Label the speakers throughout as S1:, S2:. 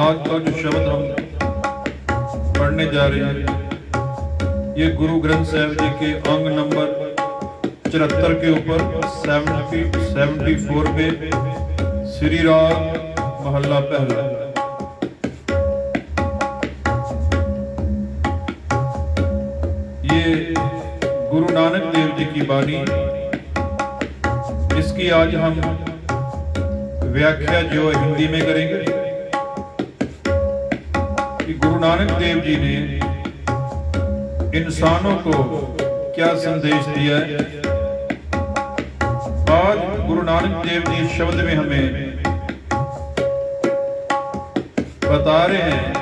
S1: आज का जो शब्द हम पढ़ने जा रहे हैं ये गुरु ग्रंथ साहिब जी के अंग नंबर 74 के ऊपर 74 पे श्री राग महला पहला। ये गुरु नानक देव जी की बानी, इसकी आज हम व्याख्या जो हिंदी में करेंगे कि गुरु नानक देव जी ने इंसानों को क्या संदेश दिया है। आज गुरु नानक देव जी शब्द में हमें बता रहे हैं।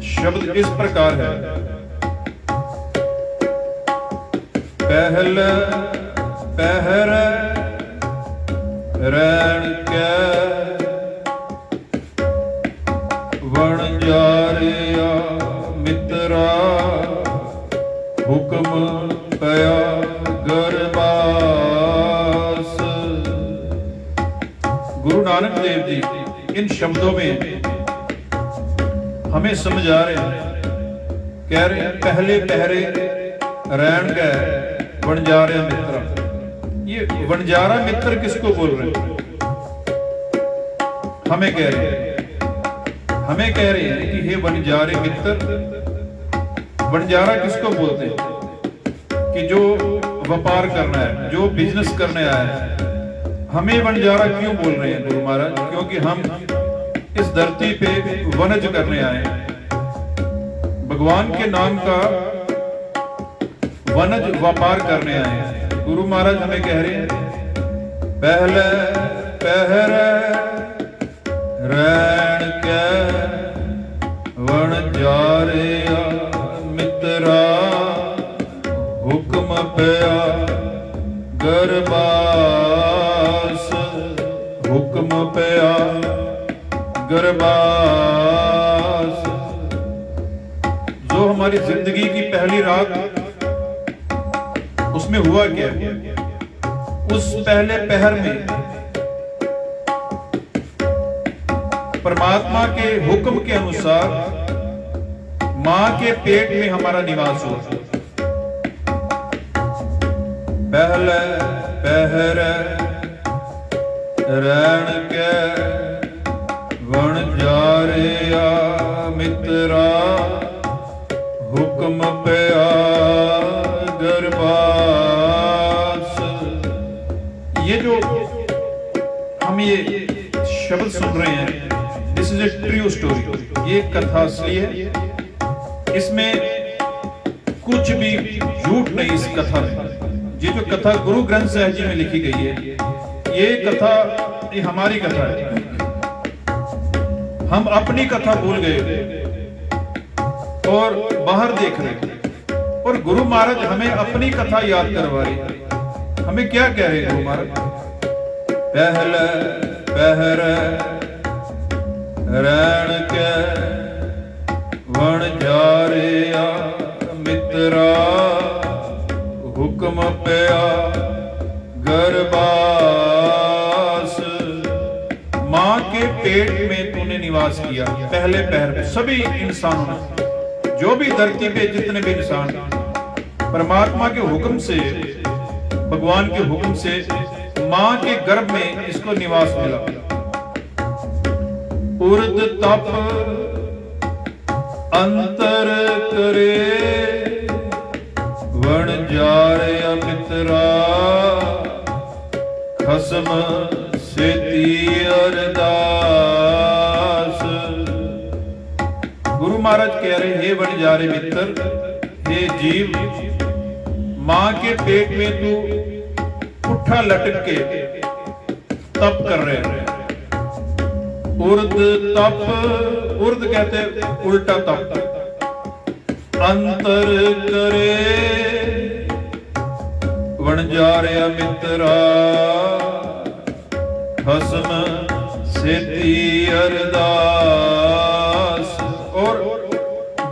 S1: शब्द इस प्रकार है, पहल पहर रैन के वणजारिया मित्रा हुक्म पया गरबास। गुरु नानक देव जी इन शब्दों में हमें समझा रहे हैं, कह रहे हैं पहले पहरे रैन गए वणजारिया मित्रा। ये वणजारा मित्र किसको बोल रहे हैं? हमें कह रहे हैं, हमें कह रहे हैं कि हे वणजारे मित्र। वणजारा किसको बोलते हैं? कि जो व्यापार करना है, जो बिजनेस करने आया है। हमें वणजारा क्यों बोल रहे हैं गुरु महाराज? क्योंकि हम इस धरती पे वनज करने आए हैं, भगवान के नाम का वनज व्यापार करने आए हैं। गुरु महाराज हमें कह रहे हैं पहले पहर रैन के वणजारिया मित्रा हुक्म पया गरबास। हुक्म पया गरबास। जो हमारी जिंदगी की पहली रात, उसमें हुआ क्या? उस पहले पहर में परमात्मा के हुक्म के अनुसार मां के पेट में हमारा निवास हुआ। पहले पहर रैन के वणजारिया मित्रा हुक्म पया गरबास। ये जो हम ये शब्द सुन रहे हैं, this is a true story. ये कथा असली है, इसमें कुछ भी झूठ नहीं इस कथा में। ये जो कथा गुरु ग्रंथ साहिब जी में लिखी गई है, ये कथा ये हमारी कथा है। हम अपनी कथा भूल गए और बाहर देख रहे थे, और गुरु महाराज हमें अपनी कथा याद करवा रहे। हमें क्या कह रहे हैं गुरु महाराज? पहले पहर रैन के वणजारिया मित्रा हुक्म पया गरबास। मां के पेट में तूने निवास किया। पहले पहर सभी इंसानों ने, जो भी धरती पे जितने भी इंसान, परमात्मा के हुक्म से, भगवान के हुक्म से मां के गर्भ में इसको निवास मिला। उर्द तप अंतर करे वणजारिया मित्रा खसम सेती अरदास। गुरु महाराज कह रहे, हे वणजारे मित्र, हे जीव, मां के पेट में तू उठा लटक के तप कर रहे हैं। उर्द तप, उर्द कहते उल्टा तप। अंतर करे वणजारिया मित्रा खसम सेती अरदास। और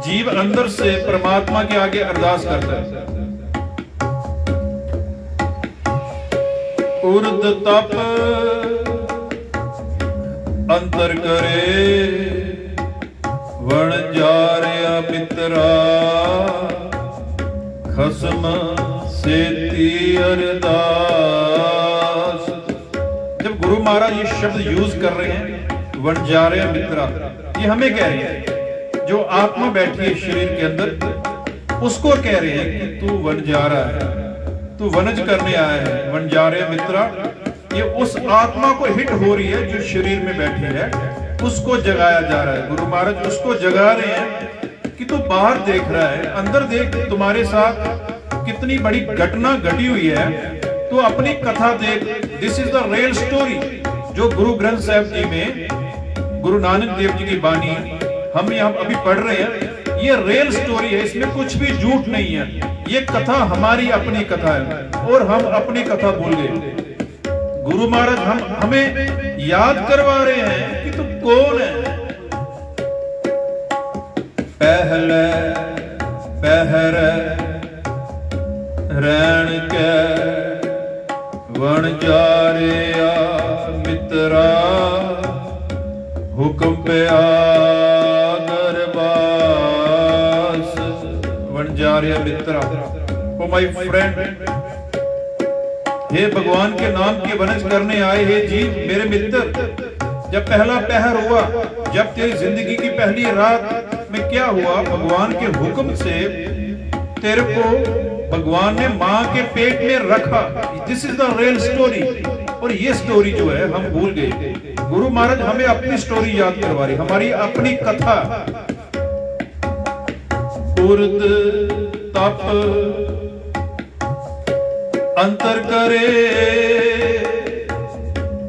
S1: जीव अंदर से परमात्मा के आगे अरदास करता है। उर्द तप अंतर करे वणजारिया मित्रा खसम सेती अरदास। जब गुरु महाराज ये शब्द यूज कर रहे हैं वणजारिया मित्रा, ये हमें कह रहे हैं जो आत्मा बैठी है शरीर के अंदर, उसको कह रहे हैं कि तू वनजारा है, तू वनज करने आया है। वनजारिया मित्रा, ये उस आत्मा को हिट हो रही है जो शरीर में बैठी है, उसको जगाया जा रहा है। गुरु महाराज उसको जगा रहे हैं कि तू बाहर देख रहा है, अंदर देख, तुम्हारे साथ कितनी बड़ी घटना घटी हुई है, तू अपनी कथा देख। This is the real story जो गुरु ग्रंथ साहिब जी में गुरु नानक देव जी की बानी हम यहाँ अभी पढ़ रहे हैं। ये रियल स्टोरी है, इसमें कुछ भी झूठ नहीं है। ये कथा हमारी अपनी कथा है और हम अपनी कथा भूल गए। गुरु महाराज हमें याद करवा रहे हैं कि तू कौन है। पहले पहर रैन के वणजारिया मित्रा हुक्म पे आगर बास। वणजारिया मित्रा, ओ माय फ्रेंड, हे भगवान के नाम की वनज करने आए हे जीव, मेरे मित्र। जब पहला पहर हुआ, जब तेरी जिंदगी की पहली रात में क्या हुआ, भगवान के हुक्म से तेरे को भगवान ने मां के पेट में रखा। This is the real story. और ये स्टोरी जो है हम भूल गए। गुरु महाराज हमें अपनी स्टोरी याद करवा रही, हमारी अपनी कथा। उर्द तप अंतर करे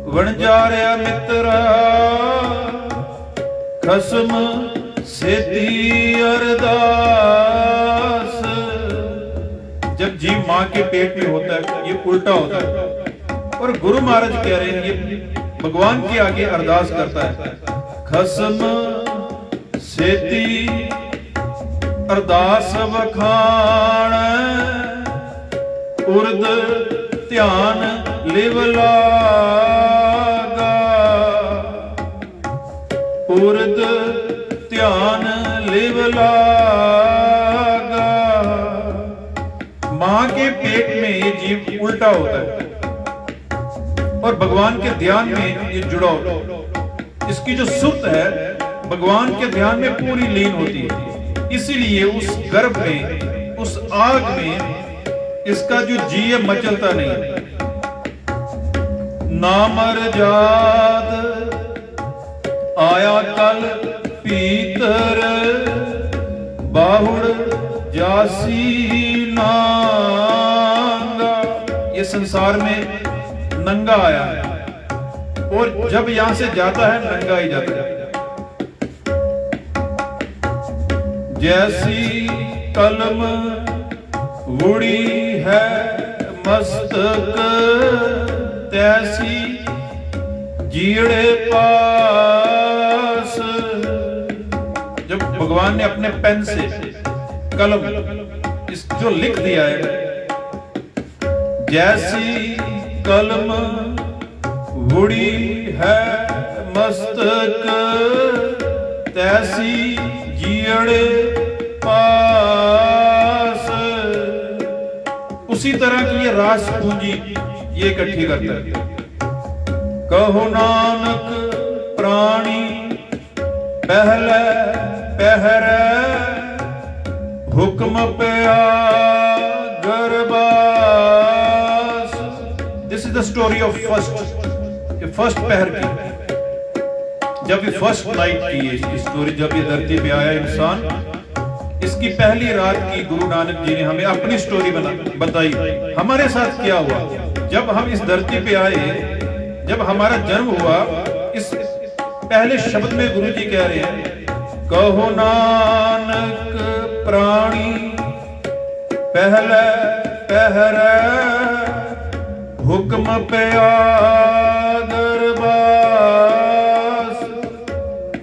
S1: वणजारिया मित्रा खसम सेती अरदास। जब जीव मां के पेट में होता है ये उल्टा होता है, और गुरु महाराज कह रहे हैं ये भगवान के आगे अरदास करता है। खसम सेती अरदास वखाण उर्द ध्यान लिव लागा। उर्द ध्यान लिव लागा। मां के पेट में ये जीव उल्टा होता है और भगवान के ध्यान में ये जुड़ा होता है। इसकी जो सुर्त है भगवान के ध्यान में पूरी लीन होती है। इसीलिए उस गर्भ में, उस आग में इसका जो जी है मचलता नहीं। नामर जाद आया कल पीतर बाहुड़ जासी नांगा। ये संसार में नंगा आया है और जब यहां से जाता है नंगा ही जाता है। जैसी कलम उड़ी है मस्तक तैसी जीड़े पास। जब भगवान ने अपने पेन से कलम इस जो लिख दिया है, जैसी कलम उड़ी है मस्तक तैसी जीड़े पास। उसी तरह की ये रास पूंजी ये इकट्ठी करता है। कहो नानक प्राणी पहले पहर हुक्म पे आगर बास। This is the story of first पहर की। जब ये फर्स्ट नाइट की इसकी स्टोरी, जब ये धरती पे आया इंसान, इसकी पहली रात की गुरु नानक जी ने हमें अपनी स्टोरी बताई। हमारे साथ क्या हुआ जब हम इस धरती पे आए, जब हमारा जन्म हुआ। इस पहले शब्द में गुरु जी कह रहे हैं, कहो नानक प्राणी पहले पहर हुक्म पे आदर बास।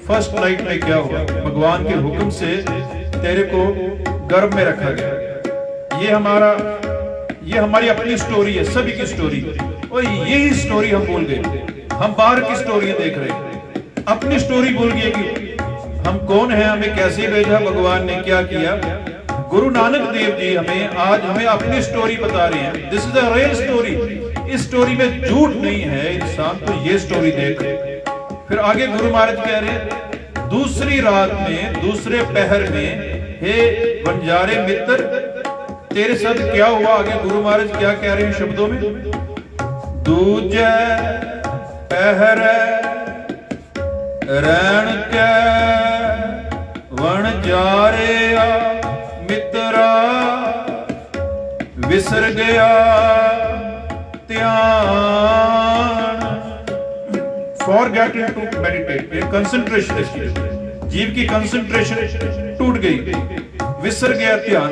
S1: फर्स्ट नाइट में क्या हुआ, भगवान के हुक्म से तेरे को गर्भ में रखा गया। ये हमारी अपनी स्टोरी है, सभी की स्टोरी। और यही स्टोरी हम भूल गए। हम बाहर की स्टोरी देख रहे हैं। अपनी स्टोरी भूल गए कि हम कौन हैं, हमें कैसे भेजा, भगवान ने क्या किया। गुरु नानक देव जी हमें अपनी स्टोरी बता रहे हैं। This is a real story. इस स्टोरी में झूठ नहीं है। इंसान तो ये स्टोरी देख। फिर आगे गुरु महाराज कह रहे हैं, दूसरी रात में, दूसरे पहर में, हे बंजारे मित्र, तेरे साथ क्या हुआ। आगे गुरु महाराज क्या कह रहे हैं शब्दों में, दूजे पहर रैन के वन जारिया मित्रा, विसर गया ध्यान। फॉरगेटिंग टू मेडिटेट, कंसंट्रेशन, जीव की कंसंट्रेशन टूट गई, विसर गया ध्यान।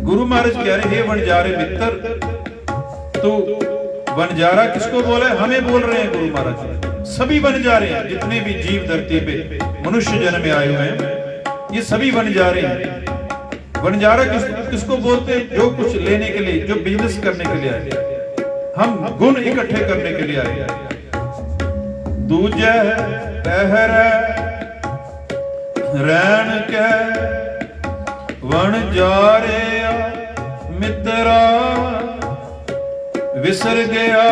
S1: गुरु महाराज कह रहे, हे वनजारे मित्र, तू वनजारा किसको बोला है? हमें बोल रहे हैं गुरु महाराज। सभी वनजारे हैं, जितने भी जीव धरती पे मनुष्य जन्म में आए हुए हैं, ये सभी वनजारे हैं। वनजारा किसको बोलते हैं? जो कुछ लेने के लिए, जो बिजनेस करने के लिए आए, हम गुण इकट्ठे करने के लिए आए। दूजे पहर रैन के वनजारे मित्रा, विसर गया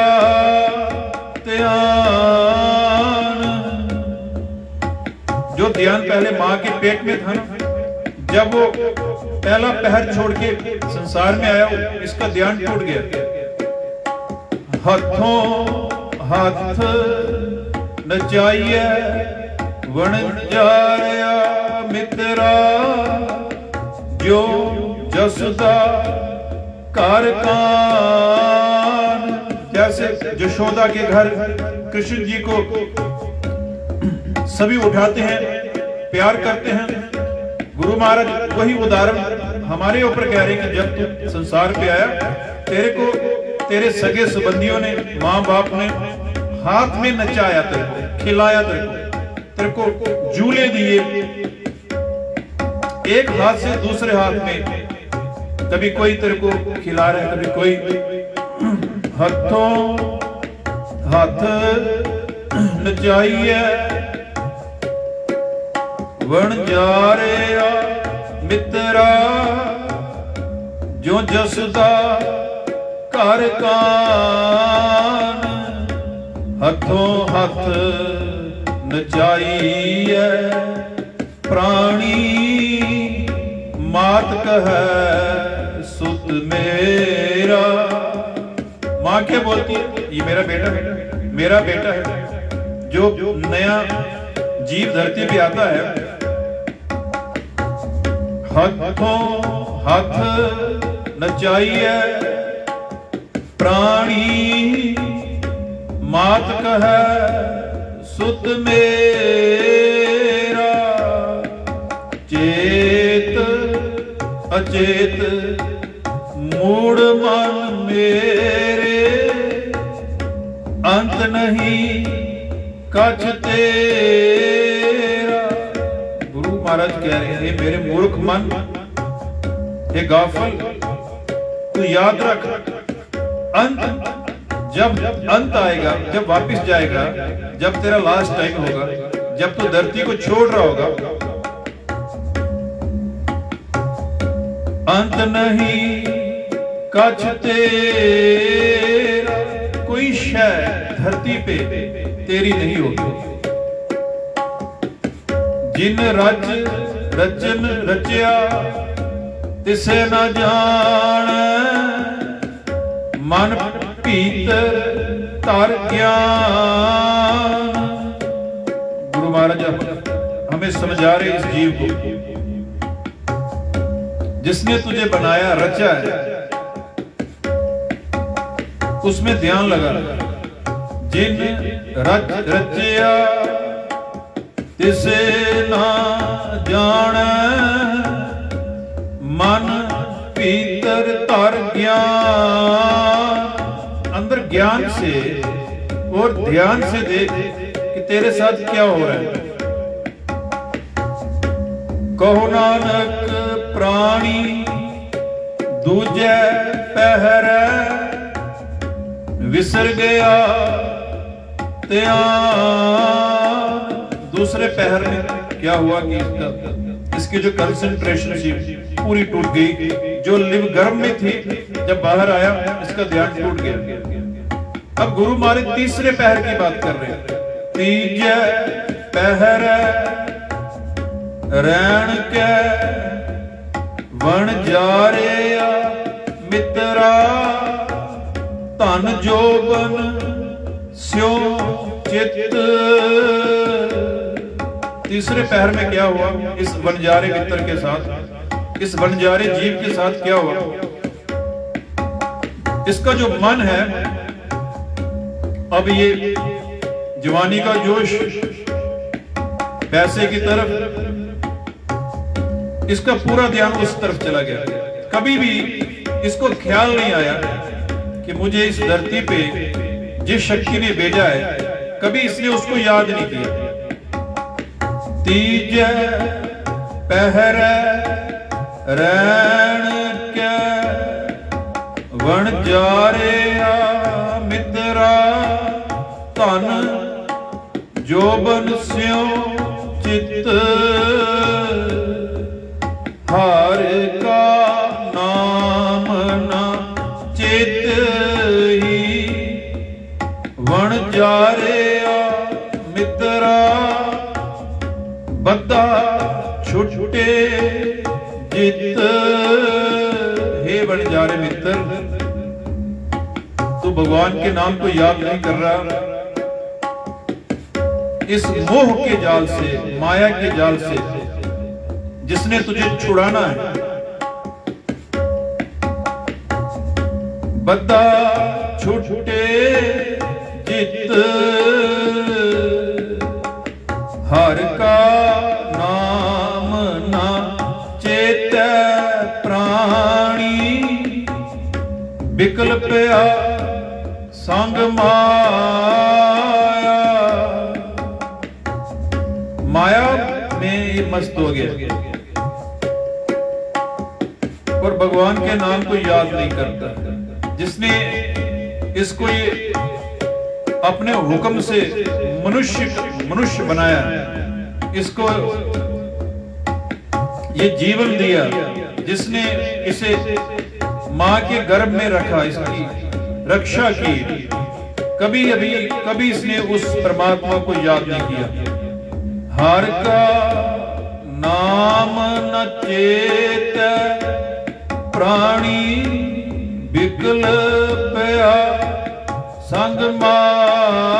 S1: ध्यान। जो ध्यान पहले मां के पेट में था ना, जब वो पहला पहर छोड़ के संसार में आया, इसका ध्यान टूट गया। हाथों हाथ नचाइए वनजारा मित्रा, जो जसदा कार कान। जैसे यशोदा के घर कृष्ण जी को सभी उठाते हैं, प्यार करते हैं। गुरु महाराज वही उदाहरण हमारे ऊपर कह रहे हैं कि जब तू संसार पे आया, तेरे को तेरे सगे संबंधियों ने, माँ बाप ने हाथ में नचाया, तेरे को खिलाया, तेरे को झूले दिए, एक हाथ से दूसरे हाथ में। कभी कोई तेरे को खिला रहा है, कभी कोई। हाथों हाथ नचाइए वनजारे मित्रा, जो जसदा कर कान। हाथों हाथ नचाइए प्राणी, मात कहे सुत मेरा। माँ क्या बोलती है? ये मेरा बेटा है, मेरा बेटा है। जो नया जीव धरती पे आता है, हाथों हाथ नचाइए प्राणी, मात कहे सुत मेरा। चेत अचेत मूड मन मेरे, अंत नहीं कछ तेरा। गुरु महाराज कह रहे हैं, मेरे मूर्ख मन, ये गाफल, तू याद रख, अंत जब अंत आएगा, जब वापिस जाएगा, जब तेरा लास्ट टाइम होगा, जब तू धरती को छोड़ रहा होगा, अंत नहीं कछ तेरा। कोई शय धरती पे तेरी नहीं होगी। जिन रच रचन रचिया, तिसे न जान, मन भीतर तर ज्ञान। गुरु महाराज हमें समझा रहे इस जीव को, जिसने तुझे बनाया, रचा है, उसमें ध्यान लगा। जिन रच रचिया तिसे ना जान, मन भीतर तर ज्ञान। अंदर ज्ञान से और ध्यान से देख कि तेरे साथ क्या हो रहा है। कहो नानक प्राणी दूजे पहर, विसर गया त्यान। दूसरे पहर में क्या हुआ कि इसकी जो कंसंट्रेशन थी पूरी टूट गई, जो लिव गर्भ में थी जब बाहर आया इसका ध्यान टूट गया। अब गुरु महाराज तीसरे पहर की बात कर रहे हैं। तीजे पहर रैण के वण जारे मित्रा, धन जोबन स्यो चित। तीसरे पहर में क्या हुआ इस वनजारे मित्र के साथ, इस वनजारे जीव के साथ क्या हुआ? इसका जो मन है, अब ये जवानी का जोश पैसे की तरफ, इसका पूरा ध्यान उस तरफ चला गया। कभी भी इसको ख्याल नहीं आया कि मुझे इस धरती पे जिस शक्ति ने भेजा है, कभी इसने उसको याद नहीं किया। तीजे पहर रैण के वण जारे मित्रा, धन जोबन स्यो चित। हार का नाम न चित ही, वण जारे मित्रा, बद्दा छुटे जित। हे वनजारे मित्र, तू भगवान के नाम को याद नहीं कर रहा, इस मोह के जाल से, माया के जाल से जिसने तुझे छुड़ाना है। बद्दा छुटे जित, हर का नाम ना चेत प्राणी, बिकल पिया संग माया। माया में ये मस्त हो गया और भगवान के नाम को याद नहीं करता। जिसने इसको ये अपने हुक्म से मनुष्य बनाया, इसको ये जीवन दिया, जिसने इसे मां के गर्भ में रखा, इसकी रक्षा की, कभी इसने उस परमात्मा को याद नहीं किया। हर का नाम न चेत प्राणी, बिकल पया संग माया।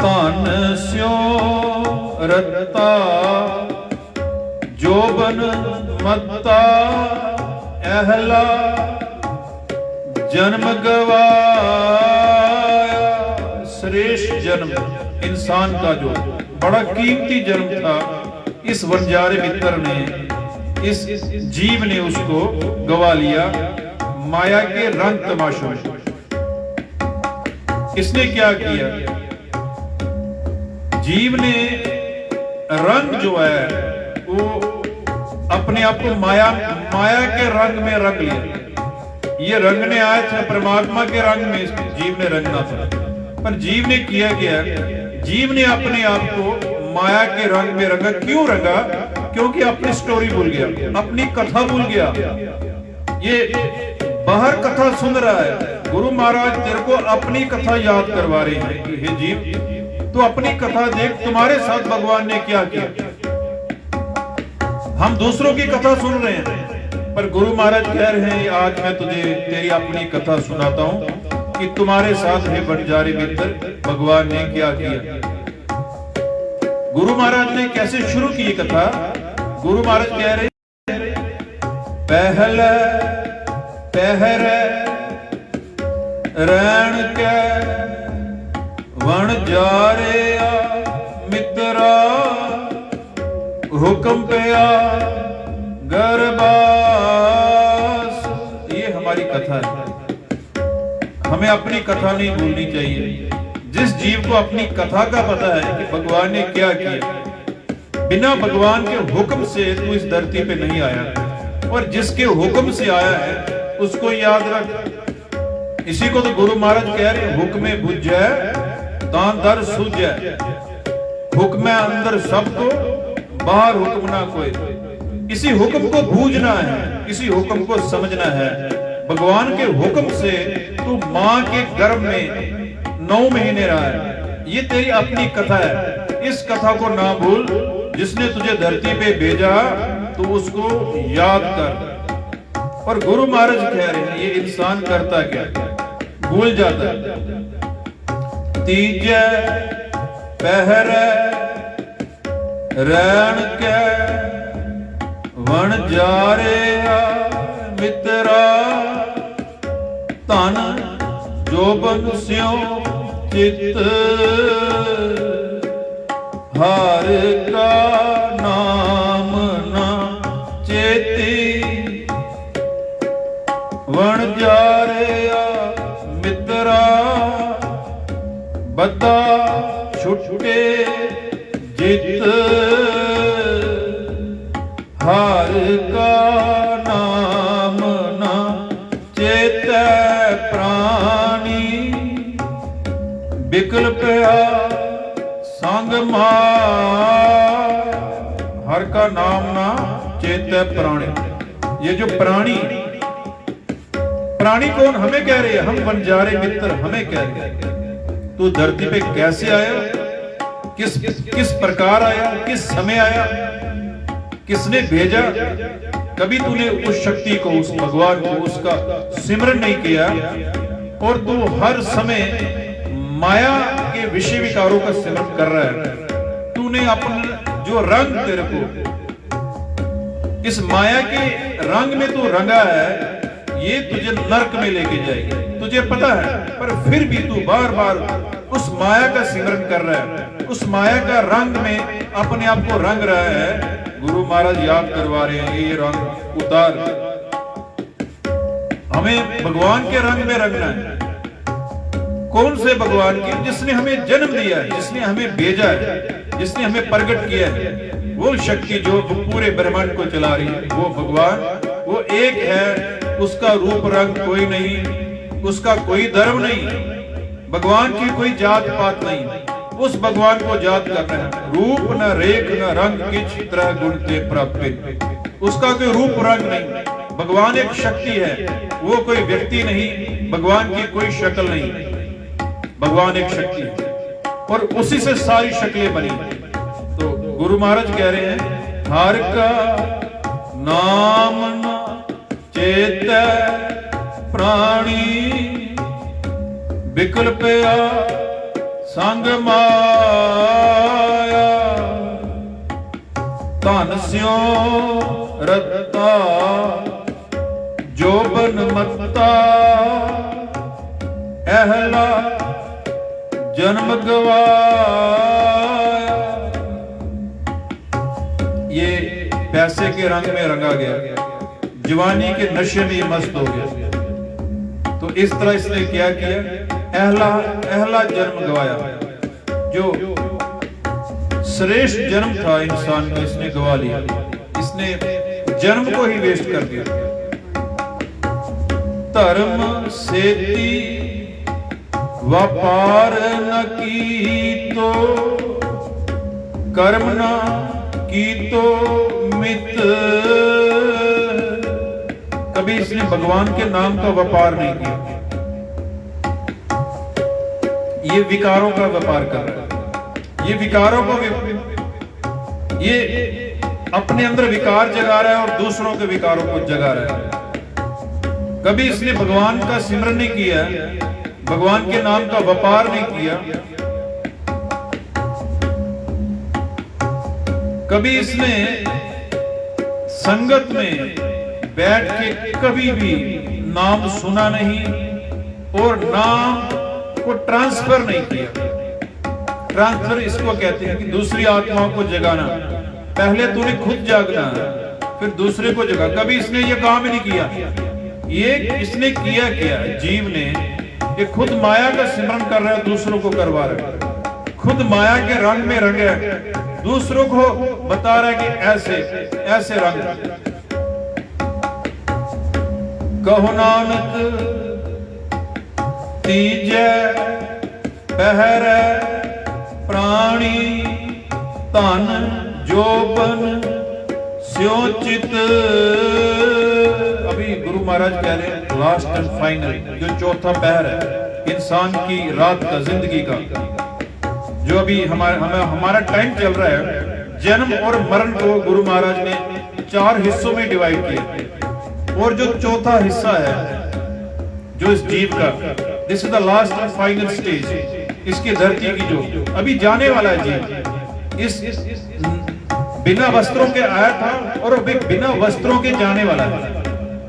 S1: धन स्यो रता जोबन मत्ता, अहला जन्म गवाया। श्रेष्ठ जन्म इंसान का जो बड़ा कीमती जन्म था, इस वनजारे मित्र ने, इस जीव ने उसको गवा लिया माया के रंग तमाशों में। इसने क्या किया? जीव ने रंग जो है वो अपने आप को माया के रंग में रंग लिया। ये रंगने आए थे परमात्मा के रंग में, जीव ने रंगना था, पर जीव ने किया क्या? जीव ने अपने आप को माया के रंग में रंगा। क्यों रंगा? क्योंकि अपनी स्टोरी भूल गया, अपनी कथा भूल गया। ये बाहर कथा सुन रहा है, गुरु महाराज तेरे को अपनी कथा याद करवा रहे हैं कि हे जीव, तू अपनी कथा देख, तुम्हारे साथ भगवान ने क्या किया। हम दूसरों की कथा सुन रहे हैं, पर गुरु महाराज कह रहे हैं आज मैं तुझे तेरी अपनी कथा सुनाता हूं कि तुम्हारे साथ हे वनजारे मित्र भगवान ने क्या किया। गुरु महाराज ने कैसे शुरू की कथा? गुरु महाराज कह रहे पहले पहर रैण के वण जारे मित्रा, हुक्म पिया गरबास। ये हमारी कथा है, हमें अपनी कथा नहीं भूलनी चाहिए। जिस जीव को अपनी कथा का पता है कि भगवान ने क्या किया, बिना भगवान के हुक्म से तू इस धरती पे नहीं आया, और जिसके हुक्म से आया है उसको याद रख इसी को तो गुरु महाराज कह रहे हैं, हुक्मे बुझै तां दर सूझै। हुक्म अंदर सबको, बाहर हुक्म ना कोई। इसी हुक्म को बूझना है, इसी हुक्म को समझना है। भगवान के हुक्म से तू मां के गर्भ में 9 महीने रहा है। ये तेरी अपनी कथा है, इस कथा को ना भूल। जिसने तुझे धरती पे भेजा तो उसको याद कर। और गुरु महाराज कह रहे हैं ये इंसान करता क्या, भूल जाता है। तीजे पहर रैन के वन जारे मित्रा, धन जोबन स्यों चित हर का नाम ना चेती। वन जारे मित्रा बद्दा छुटे जित, हर का नाम ना चेतै प्राणी। विकल्प संग माया, हर का नाम ना चेतै प्राणी। ये जो प्राणी, प्राणी कौन? हमें कह रहे हैं, हम बंजारे मित्र हमें कह रहे हैं। तू धरती पे कैसे आया, किस प्रकार आया, किस समय आया, किसने भेजा? कभी तूने उस शक्ति को, उस भगवान को, उसका सिमरन नहीं किया और तू हर समय माया के विषय विकारों का सिमरन कर रहा है। तूने अपना जो रंग तेरे को इस माया के रंग में तू रंगा है, ये तुझे नरक में लेके जाएगी, तुझे पता है। पर फिर भी तू बार बार उस माया का सिमरन कर रहा है, उस माया का रंग में अपने आप को रंग रहा है। गुरु महाराज याद करवा रहे हैं, ये रंग उतार, हमें भगवान के रंग में रंगना है। कौन से भगवान के? जिसने हमें जन्म दिया है, जिसने हमें भेजा है, जिसने हमें प्रकट किया है। वो शक्ति जो पूरे ब्रह्मांड को चला रही है, वो भगवान, वो एक है। उसका रूप रंग कोई नहीं, उसका कोई धर्म नहीं, भगवान की कोई जात पात नहीं। उस भगवान को याद करना है। रूप न रेख न रंग किछ त्रय गुण ते प्राप्त। उसका कोई रूप रंग नहीं, भगवान एक शक्ति है, वो कोई व्यक्ति नहीं, भगवान की कोई शक्ल नहीं, भगवान एक शक्ति है और उसी से सारी शक्लें बनी। तो गुरु महाराज कह रहे हैं, हर का नाम न चेतै प्राणी, विकल्प संग माया। धन स्यों रत्ता जोबन मत्ता, अहला जन्म गवाया। ये पैसे के रंग में रंगा गया, जवानी के नशे में मस्त हो गया। तो इस तरह इसने क्या किया, अहला जन्म गवाया। जो श्रेष्ठ जन्म था इंसान का, इसने गवा लिया। इसने जन्म को ही वेस्ट कर दिया। धर्म सेती व्यापार न की तो, कर्म न की तो मित। कभी इसने भगवान के नाम का व्यापार नहीं किया। ये विकारों का व्यापार कर रहा है, ये विकारों को, ये अपने अंदर विकार जगा रहा है और दूसरों के विकारों को जगा रहा है। कभी इसने भगवान का सिमरन नहीं किया, भगवान के नाम का व्यापार नहीं किया। कभी इसने संगत में बैठ के कभी भी नाम सुना नहीं और नाम को ट्रांसफर नहीं किया। ट्रांसफर इसको कहते हैं कि दूसरी आत्माओं को जगाना। पहले तूने खुद जागना, फिर दूसरे को जगा। कभी इसने ये काम ही नहीं किया। ये इसने किया क्या, जीव ने, ये खुद माया का सिमरन कर रहा है, दूसरों को करवा रहा है, खुद माया के रंग में रंगे, दूसरों को बता रहा है कि ऐसे ऐसे रंग। कहो नानक तीजे पहरै प्राणी धन जोबन स्यो चित। अभी गुरु महाराज कह रहे हैं लास्ट एंड फाइनल जो चौथा पहर है इंसान की रात का, जिंदगी का, जो अभी हमारा टाइम चल रहा है, जन्म और मरण को गुरु महाराज ने 4 हिस्सों में डिवाइड किया। और जो चौथा हिस्सा है जो इस जीव का, this is the last and final stage, इसकी धरती की जो अभी जाने वाला है जीव, इस बिना वस्त्रों के आया था और अभी बिना वस्त्रों के जाने वाला है।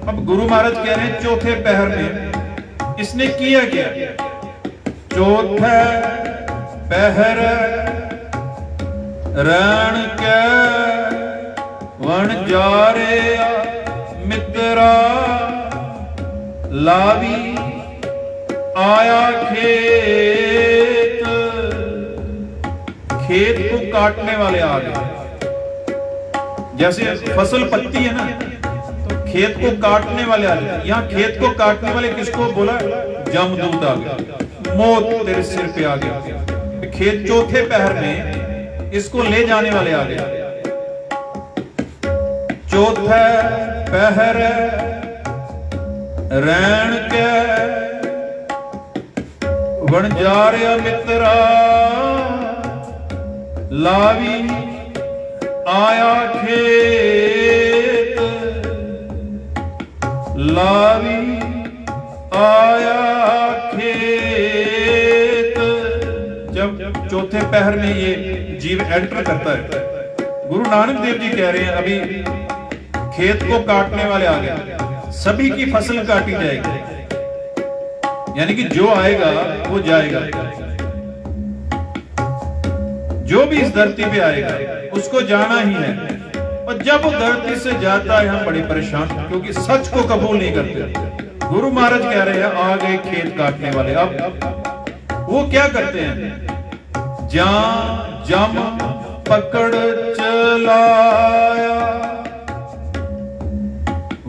S1: अब गुरु महाराज कह रहे हैं चौथे पहर में इसने किया क्या? चौथे पहर रण के वन जारे मित्रा लावी आया खेत। खेत को काटने वाले आ गए। जैसे फसल पकती है ना, तो खेत को काटने वाले आ गए। यहाँ खेत को काटने वाले किसको बोला? जमदूत आ गया, मौत तेरे सिर पे आ गया। खेत चौथे पहर में इसको ले जाने वाले आ गए। चौथे पहर रैन के वणजारिया मित्रा लावी आया खेत। लावी आया खेत। जब चौथे पहर में ये जीव एंटर करता है, गुरु नानक देव जी कह रहे हैं अभी खेत को काटने वाले आ गए, सभी की फसल काटी जाएगी, यानी कि जो आएगा वो जाएगा। जो भी इस धरती पे आएगा उसको जाना ही है। और जब वो धरती से जाता है हम बड़े परेशान, क्योंकि सच को कबूल नहीं करते। गुरु महाराज कह रहे हैं आ गए खेत काटने वाले। अब वो क्या करते हैं? जहां जम पकड़ चलाया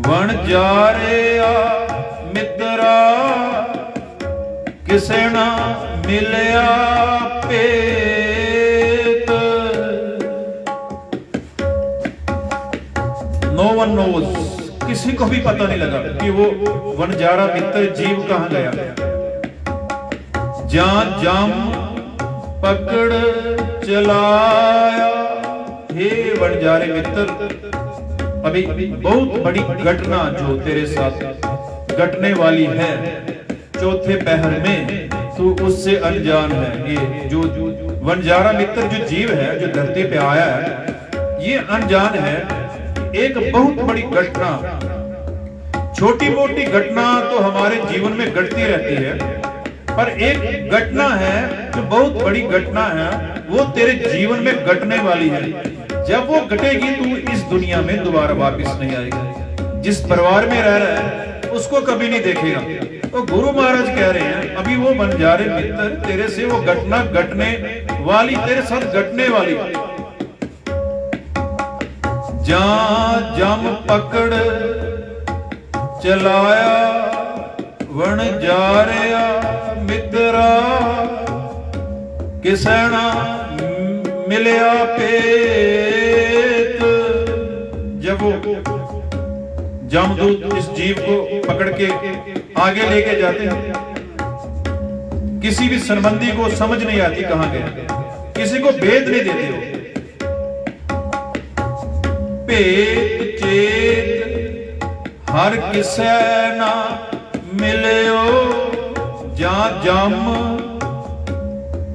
S1: वन जारे मित्रा किसे ना मिलया पेत। नो वन नोज, किसी को भी पता नहीं लगा कि वो वनजारा मित्र जीव कहां गया। जहां जम पकड़ चलाया, हे वनजारे मित्र, अभी बहुत बड़ी घटना जो तेरे साथ घटने वाली है चौथे पहर में, तू उससे अनजान है। ये जो वनजारा मित्र जो जीव है जो धरती पे आया है, ये अनजान है। एक बहुत बड़ी घटना, छोटी मोटी घटना तो हमारे जीवन में घटती रहती है, पर एक घटना है जो बहुत बड़ी घटना है, वो तेरे जीवन में घटने वाली है। जब वो घटेगी तू इस दुनिया में दोबारा वापस नहीं आएगा। जिस परिवार में रह रहा है उसको कभी नहीं देखेगा। तो गुरु महाराज कह रहे हैं अभी वो वनजारे मित्र तेरे से वो घटना घटने वाली, तेरे साथ घटने वाली। जहां जम पकड़ चलाया वनजारिया मित्रा किसना मिलया पेत। जब वो जमदूत इस जीव को पकड़ के आगे लेके जाते हैं, किसी भी संबंधी को समझ नहीं आती कहां गया, किसी को भेद नहीं देते हो। पेत चेत हर किसे ना मिलो, जहां जम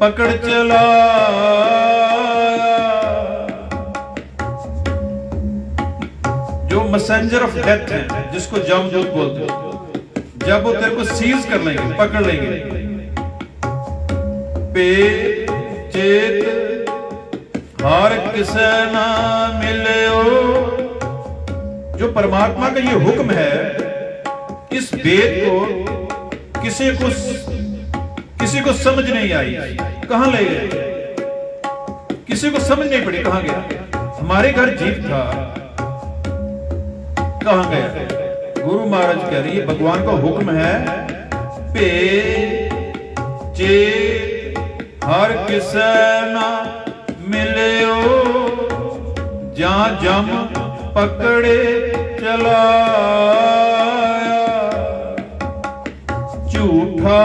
S1: पकड़ चलाया। जो मैसेंजर ऑफ डेथ है, जिसको जमदूत बोलते हैं, जब वो तेरे को सीज कर लेंगे, पकड़ लेंगे। पे चेत हर किसे ना मिलो, जो परमात्मा का ये हुक्म है, इस वेद को किसी को समझ नहीं आई, कहां ले गए, किसी को समझ नहीं पड़ी कहां गया। हमारे घर जीव था, कहां गया? गुरु महाराज कह रही है भगवान का हुक्म है, पे किसै ना मिलियो, जहां जम पकड़े चलाया। झूठा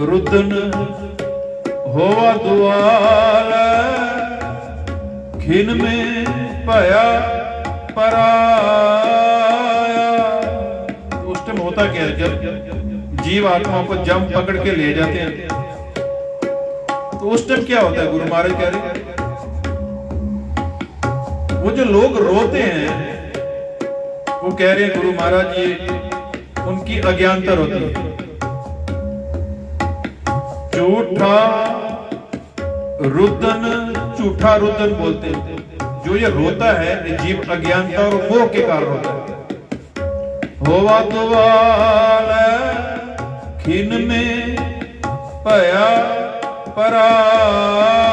S1: रुदन होवा दुआल, खिन में भया पराया। उस टाइम होता क्या है, जब जीव आत्माओं को जम पकड़ के ले जाते हैं तो उस टाइम क्या होता है? गुरु महाराज कह रहे हैं वो जो लोग रोते हैं, वो कह रहे हैं गुरु महाराज ये उनकी अज्ञानता होती है। झूठा रुदन, झूठा रुदन बोलते हैं। जो ये रोता है ये जीव अज्ञानता और मोह के कारण होता है। होवा दुआल, खिन में भया पराया।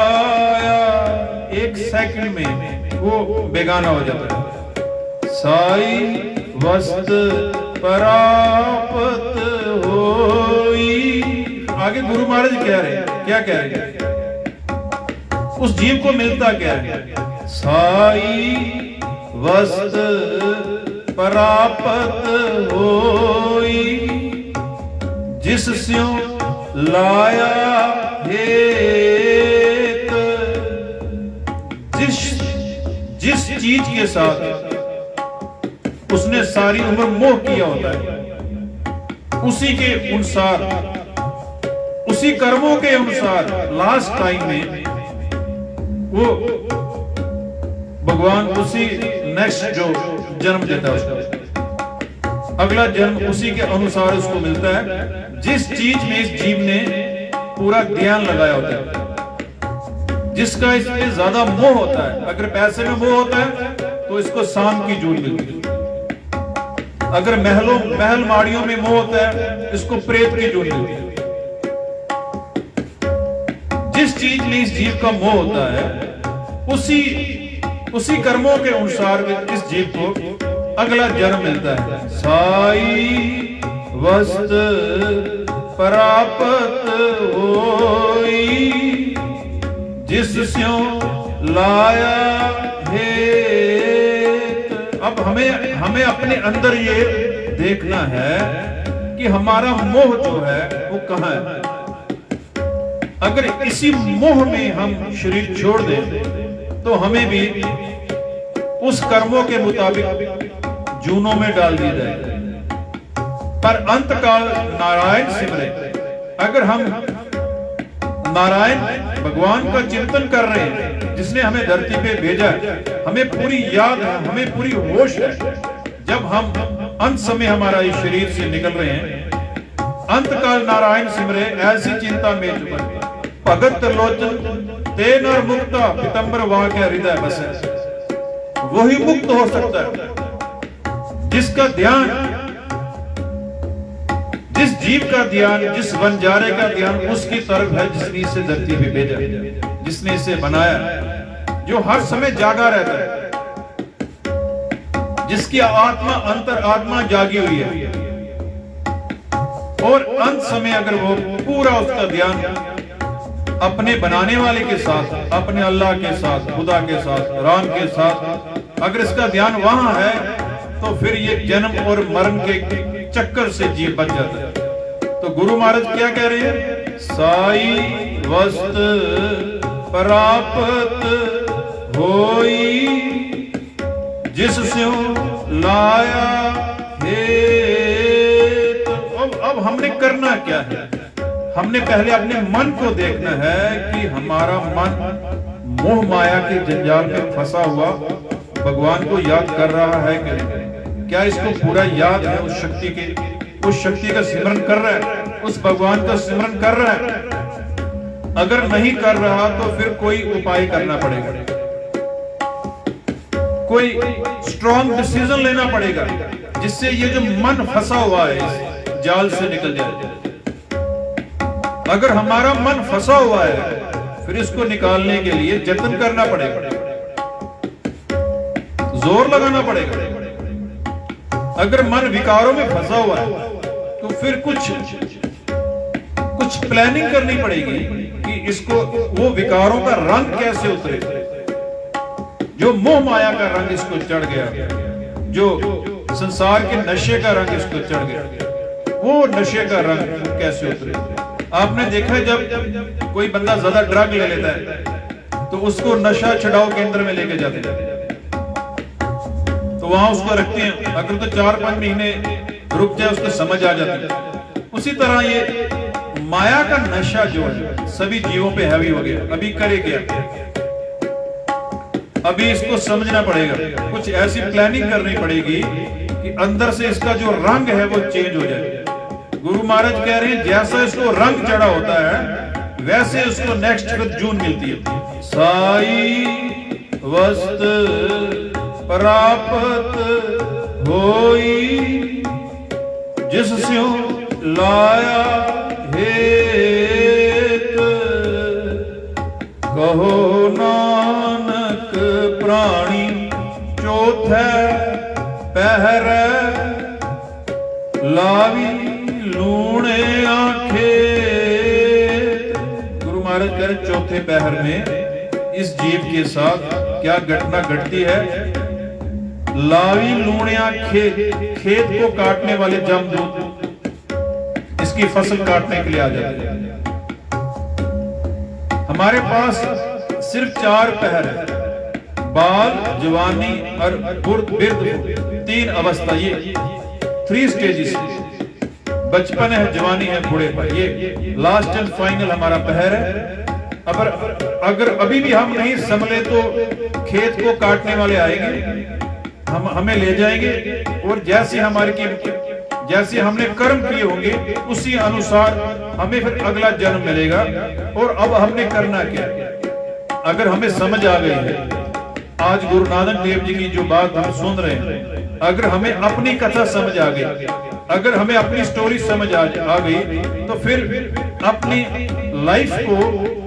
S1: एक सेकंड में वो बेगाना हो जाता है। साई वस्त परापत होई। आगे गुरु महाराज कह रहे हैं, क्या कह रहे हैं? उस जीव को मिलता क्या है? साई वस्त परापत होई, जिस स्यों लाया हेत। जिस चीज के साथ उसने सारी उम्र मोह किया होता है, उसी के अनुसार, उसी कर्मों के अनुसार लास्ट टाइम में वो भगवान उसी नेक्स्ट जो जन्म देता है उसको, अगला जन्म उसी के अनुसार उसको मिलता है, जिस चीज में इस जीव ने पूरा ध्यान लगाया होता है, जिसका इसमें ज्यादा मोह होता है। अगर पैसे में मोह होता है तो इसको सांप की जून मिलती है। अगर महल माड़ियों में मोह होता है, इसको प्रेत की जून मिलती है। जिस चीज में इस जीव का मोह होता है, उसी कर्मों के अनुसार इस जीव को अगला जन्म मिलता है। साई वस्त परापत होई, जिस स्यों लाया हेत। अब हमें अपने अंदर ये देखना है कि हमारा मोह जो है वो कहां है। अगर इसी मोह में हम शरीर छोड़ दें तो हमें भी उस कर्मों के मुताबिक जूनों में डाल दिया जाएगा। पर अंतकाल नारायण सिमरे, अगर हम नारायण भगवान का चिंतन कर रहे हैं, जिसने हमें धरती पे भेजा है, हमें पूरी याद है, हमें पूरी होश है। जब हम अंत समय हमारा इस शरीर से निकल रहे हैं, अंतकाल नारायण सिमरे ऐसी चिंता में चुका भगत त्रिलोचन ते नर मुक्ता पीतंबर वहां के हृदय बसे। वही मुक्त हो सकता है जिसका ध्यान, जिस जीव का ध्यान, जिस बंजारे का ध्यान उसकी तरफ है, जिसने इसे धरती पे भेजा, जिसने इसे बनाया, जो हर समय जागा रहता है, जिसकी आत्मा अंतर आत्मा जागी हुई है। और अंत समय अगर वो पूरा उसका ध्यान अपने बनाने वाले के साथ, अपने अल्लाह के साथ, खुदा के साथ, राम के साथ, अगर इसका ध्यान वहां है तो फिर ये जन्म और मरण के चक्कर से जीव बच जाता है। तो गुरु महाराज क्या कह रहे हैं? साई वस्त परापत होई, जिस स्यों लाया हेत। अब हमने करना क्या है? हमने पहले अपने मन को देखना है कि हमारा मन मोह माया के जंजाल में फंसा हुआ भगवान को याद कर रहा है कि क्या इसको पूरा याद है? उस शक्ति का सिमरन कर रहा है, उस भगवान का सिमरन कर रहा है। अगर नहीं कर रहा तो फिर कोई उपाय करना पड़ेगा, कोई स्ट्रॉन्ग डिसीजन लेना पड़ेगा, जिससे ये जो मन फंसा हुआ है इस जाल से निकल जाए। अगर हमारा मन फंसा हुआ है फिर इसको निकालने के लिए जतन करना पड़ेगा, जोर लगाना पड़ेगा। अगर मन विकारों में फंसा हुआ है तो फिर कुछ प्लानिंग करनी पड़ेगी इसको वो विकारों का रंग कैसे उतरे, जो मोह माया का रंग इसको चढ़ गया, जो संसार के नशे का रंग इसको चढ़ गया, वो नशे का रंग कैसे उतरे। आपने देखा है जब कोई बंदा ज्यादा ड्रग ले लेता है तो उसको नशा छुड़ाओ केंद्र में लेके जाते हैं, तो वहां उसको रखते हैं, अगर तो 4-5 महीने रुक जाए उसको समझ आ जाती है। उसी तरह ये माया का नशा जो है सभी जीवों पे हैवी हो गया। अभी करे क्या, अभी इसको समझना पड़ेगा, कुछ ऐसी प्लानिंग करनी पड़ेगी कि अंदर से इसका जो रंग है वो चेंज हो जाए। गुरु महाराज कह रहे हैं जैसा इसको रंग चढ़ा होता है वैसे उसको नेक्स्ट 5 जून मिलती है। साई वस्त प्राप्त होई जिससे लाया हेत, कहो नानक प्राणी चौथे पहर लावी लूणे आंखे। गुरु महाराज कह रहे चौथे पहर में इस जीव के साथ क्या घटना घटती है। लावी लूणिया खेत को काटने वाले जमदूत इसकी फसल काटने के लिए आ जाते हैं। हमारे पास सिर्फ 4 पहर है, बाल, जवानी और बिरध, 3 अवस्था, ये 3 स्टेजेस। बचपन है, जवानी है, बूढ़ेपा, ये लास्ट एंड फाइनल हमारा पहर है। अगर अभी भी हम नहीं संभले तो खेत को काटने वाले आएंगे, हमें ले जाएंगे और जैसे हमने कर्म किए होंगे उसी अनुसार हमें फिर अगला जन्म मिलेगा। और अब हमने करना क्या, अगर हमें समझ आ गई है, आज गुरु नानक देव जी की जो बात हम सुन रहे हैं, अगर हमें अपनी कथा समझ आ गई, अगर हमें अपनी स्टोरी समझ आ गई, तो फिर अपनी लाइफ को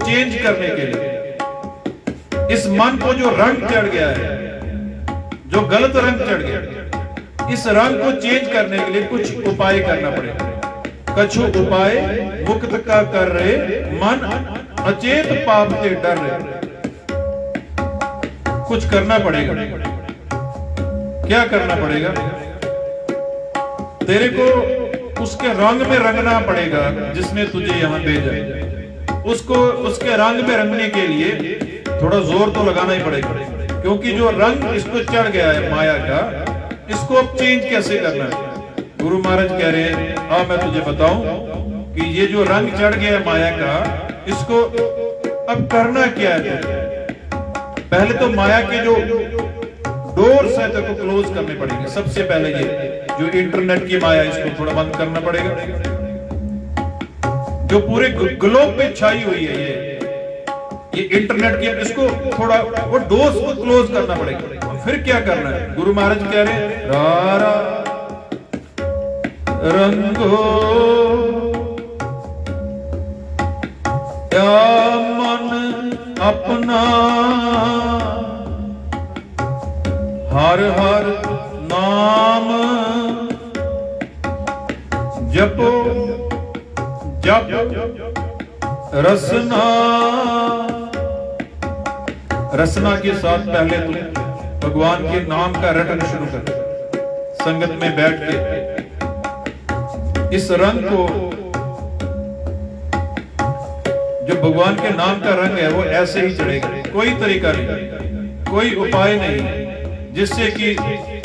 S1: चेंज करने के लिए इस मन को जो रंग चढ़ गया है, जो गलत रंग चढ़ गया, इस रंग को चेंज करने के लिए कुछ उपाय करना पड़ेगा। कछु उपाय मुक्त का कर रहे मन अचेत पाप से डर रहे। कुछ करना पड़ेगा। क्या करना पड़ेगा? तेरे को उसके रंग में रंगना पड़ेगा जिसने तुझे यहां भेजा। उसको उसके रंग में रंगने के लिए थोड़ा जोर तो लगाना ही पड़ेगा, क्योंकि जो रंग इसको चढ़ गया है माया का, इसको अब चेंज कैसे करना है? गुरु महाराज कह रहे हैं अब मैं तुझे बताऊं कि ये जो रंग चढ़ गया है माया का, इसको अब करना क्या है? पहले तो माया के जो डोर्स है तेरे को क्लोज करने पड़ेंगे। सबसे पहले ये जो इंटरनेट की माया, इसको थोड़ा बंद करना पड़ेगा। जो पूरे ग्लोब पे छाई हुई है ये इंटरनेट की, इसको थोड़ा वो डोर्स को क्लोज करना पड़ेगा। फिर क्या करना है? गुरु महाराज कह रहे हैं रारा रंगो या मन अपना, हर हर नाम जपो जप रसना। रसना के साथ पहले तुम भगवान के नाम का रटन शुरू कर। संगत में बैठ के इस रंग को, जो भगवान के नाम का रंग है, वो ऐसे ही चढ़ेगा। कोई तरीका नहीं, कोई उपाय नहीं जिससे कि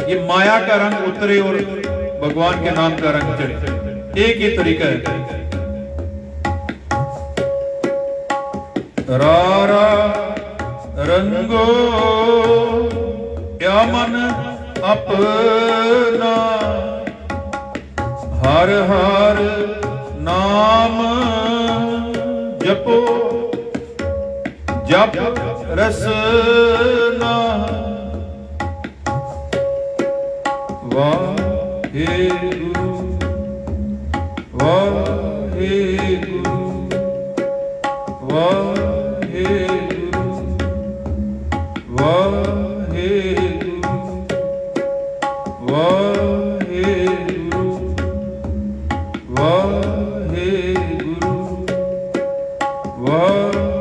S1: ये माया का रंग उतरे और भगवान के नाम का रंग चढ़े। एक ही तरीका है, रारा रंगो या मन अपना, हर हर नाम जपो जप रसना। वाहेगुरु वाहेगुरु वाहेगुरु वाहेगुरु वाहेगुरु वाहेगुरु वाहेगुरु।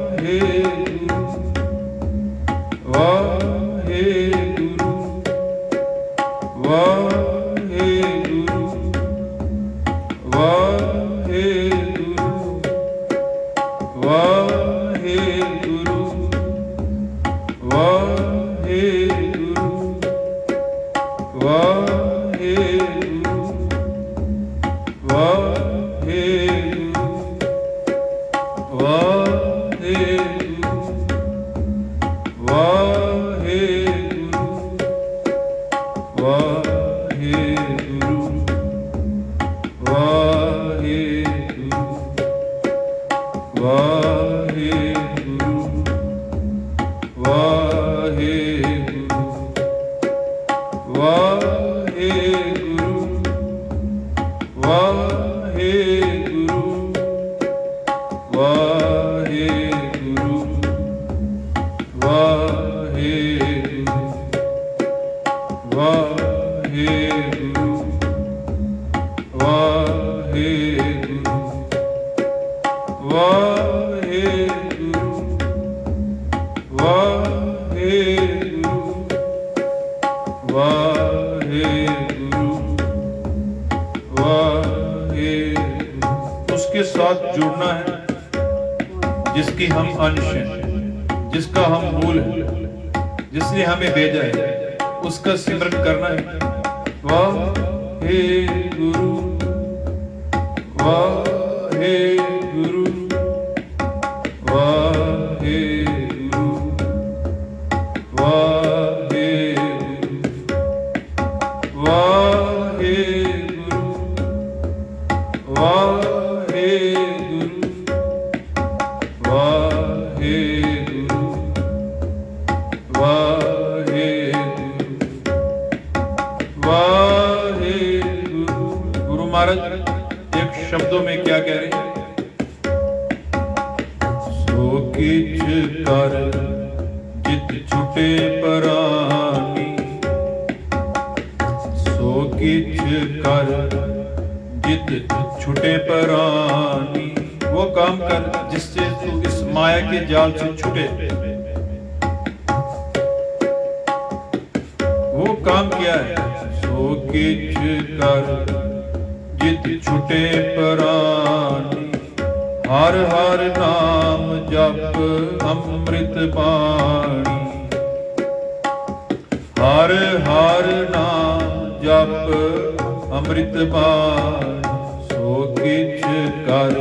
S1: वाहेगुरु वाहेगुरु वाहेगुरु वाहेगुरु वाहेगुरु वाहेगुरु वाहेगुरु वाहेगुरु वाहेगुरु वाहेगुरु वाहेगुरु वाहेगुरु। उसके साथ जुड़ना है जिसकी हम अंश हैं, जिसका हम मूल हैं, जिसने हमें भेजा है, उसका सिमरन करना है। वाहेगुरु वाहेगुरु वाहेगुरु वाहेगुरु वाहेगुरु वाहेगुरु वाहेगुरु वाहेगुरु। गुरु महाराज एक शब्दों में क्या कह रहे हैं? सो किछ कर जित छुटे परानी, सो किछ कर जित छुटे परानी। वो काम कर जिससे तू इस माया के जाल से छुटे। वो काम क्या है? सो किछ कर जित छुटे परानी, हर हर नाम जप अमृत बाणी, हर हर नाम जप अमृत बाणी। सो किछ कर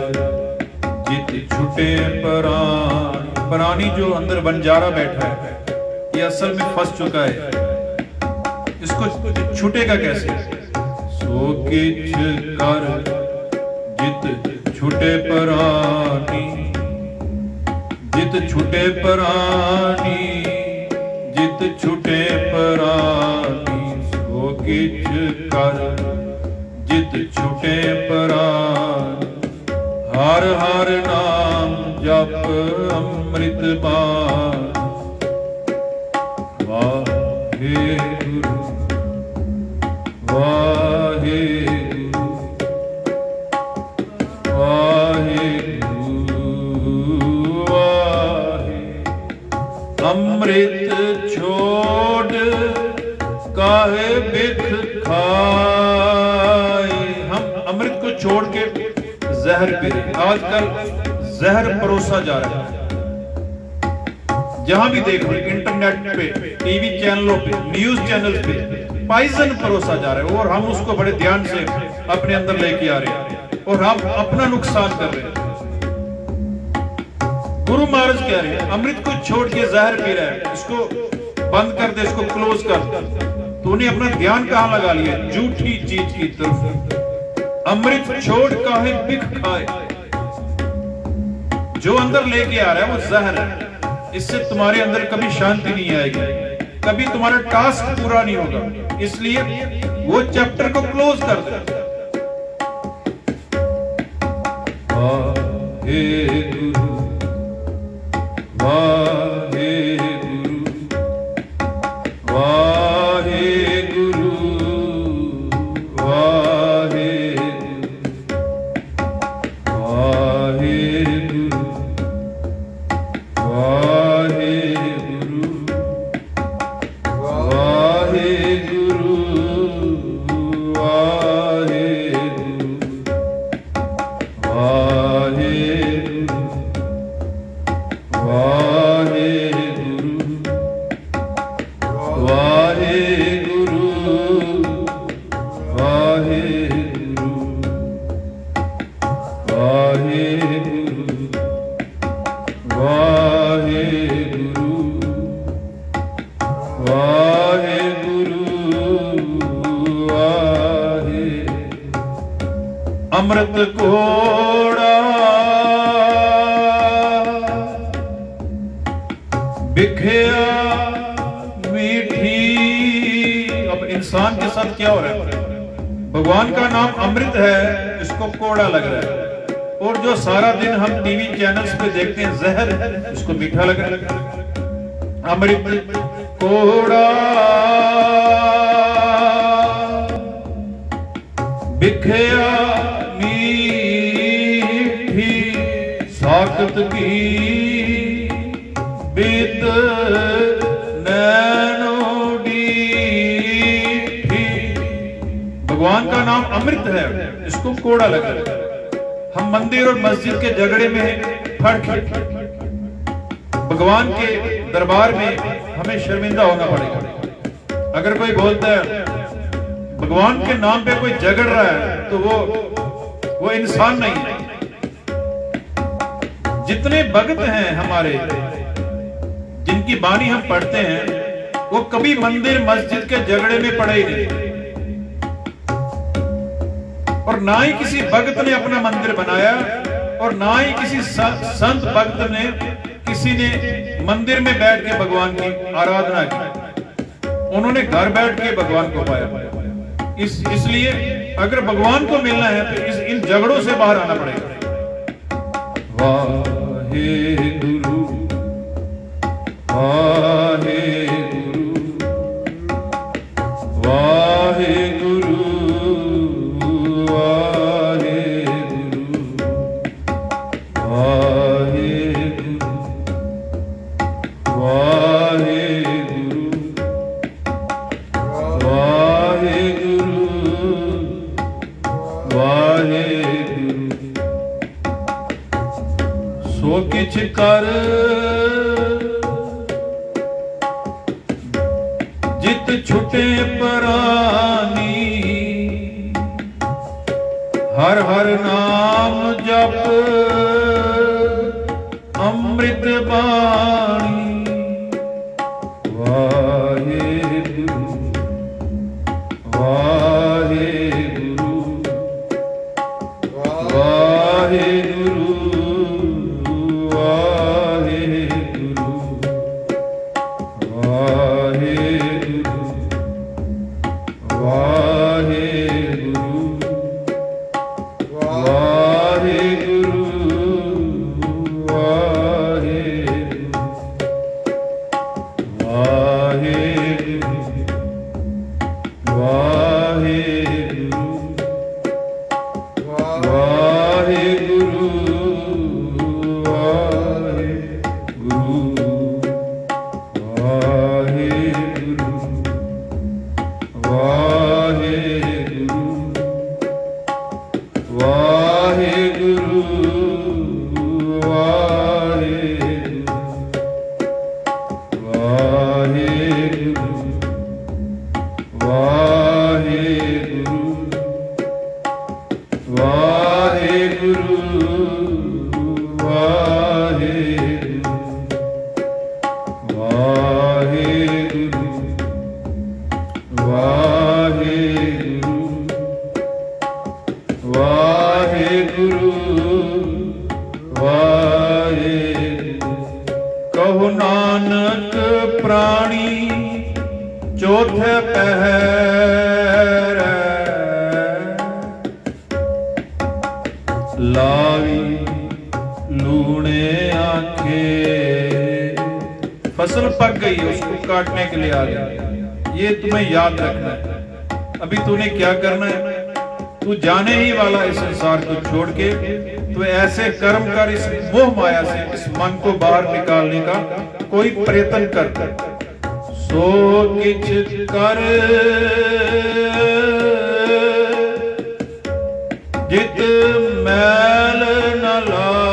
S1: जित छुटे परानी। परानी जो अंदर बंजारा बैठा है, ये असल में फंस चुका है, इसको छूटेगा कैसे? सो किछ कर जित छुटे परानी, जित छुटे परानी, जित छुटे परानी। सो किछ कर जित छुटे परानी, हर हर नाम जप अमृत बाणी। वाहेगुरु वाहेगुरु वाहेगुरु वाहेगुरु। अमृत छोड़ काहे बिख खाए। हम अमृत को छोड़ के जहर पी रहे। आजकल जहर परोसा जा रहा है, जहां भी देख लो, इंटरनेट पे, टीवी चैनलों पे, न्यूज चैनल पे पॉइजन परोसा जा रहा है, और हम उसको बड़े ध्यान से अपने अंदर लेके आ रहे हैं, और हम अपना नुकसान कर रहे हैं। गुरु महाराज कह रहे हैं अमृत को छोड़ के जहर पी रहा है, इसको बंद कर दे, इसको क्लोज कर। तूने अपना ध्यान कहां लगा लिया? झूठी चीज की तरफ। अमृत छोड़ काहे बिख खाए। जो अंदर लेके आ रहा है वो जहर है, इससे तुम्हारे अंदर कभी शांति नहीं आएगी, कभी तुम्हारा टास्क पूरा नहीं होगा। इसलिए वो चैप्टर को क्लोज कर दे। वाहेगुरु वाहेगुरु वाहेगुरु वाहेगुरु वाहेगुरु वाहेगुरु अमृत घोड़ा साथ क्या हो रहा है? भगवान का नाम अमृत है, इसको कोड़ा लग रहा है। और जो सारा दिन हम टीवी चैनल्स पे देखते हैं जहर, इसको मीठा लग रहा है। अमृत कोड़ा बिखया मीठी साकत की बीत नैनो डीठी। भगवान का नाम अमृत है, इसको कोड़ा लगा। हम मंदिर और मस्जिद के झगड़े में फर्क, भगवान के दरबार में हमें शर्मिंदा होना पड़ेगा। अगर कोई बोलता है भगवान के नाम पे कोई झगड़ रहा है तो वो इंसान नहीं है। जितने भक्त हैं हमारे, जिनकी बानी हम पढ़ते हैं, वो कभी मंदिर मस्जिद के झगड़े में पड़े ही नहीं, और ना ही किसी भक्त ने अपना मंदिर बनाया, और ना ही किसी संत भक्त ने किसी ने मंदिर में बैठ के भगवान की आराधना की। उन्होंने घर बैठ के भगवान को पाया। इसलिए अगर भगवान को मिलना है तो इन झगड़ों से बाहर आना पड़ेगा। वाहे गुरु वाहे गुरु वाहे गुरु वाहे गुरु वाहे गुरु वाहे गुरु वाहे गुरु वाहे गुरु। सो किछ कर जित छुटे परानी, हर हर नाम जप अमृत बाणी। वाहे गुरु वाहे गुरु वाहे गुरु वाहे गुरु वाहे गुरु वाहे गुरु वाहे गुरु वाहे कहो नानक प्राणी चौथे पहर लावी लूणे आंखे। फसल पक गई है, उसको काटने के लिए आ गया। ये तुम्हें याद रखना है। अभी तूने क्या करना है, तू जाने ही वाला इस संसार को छोड़ के। तो ऐसे कर्म कर, इस मोह माया से इस मन को बाहर निकालने का कोई प्रयत्न कर। सो किछ कर जित मैल न ला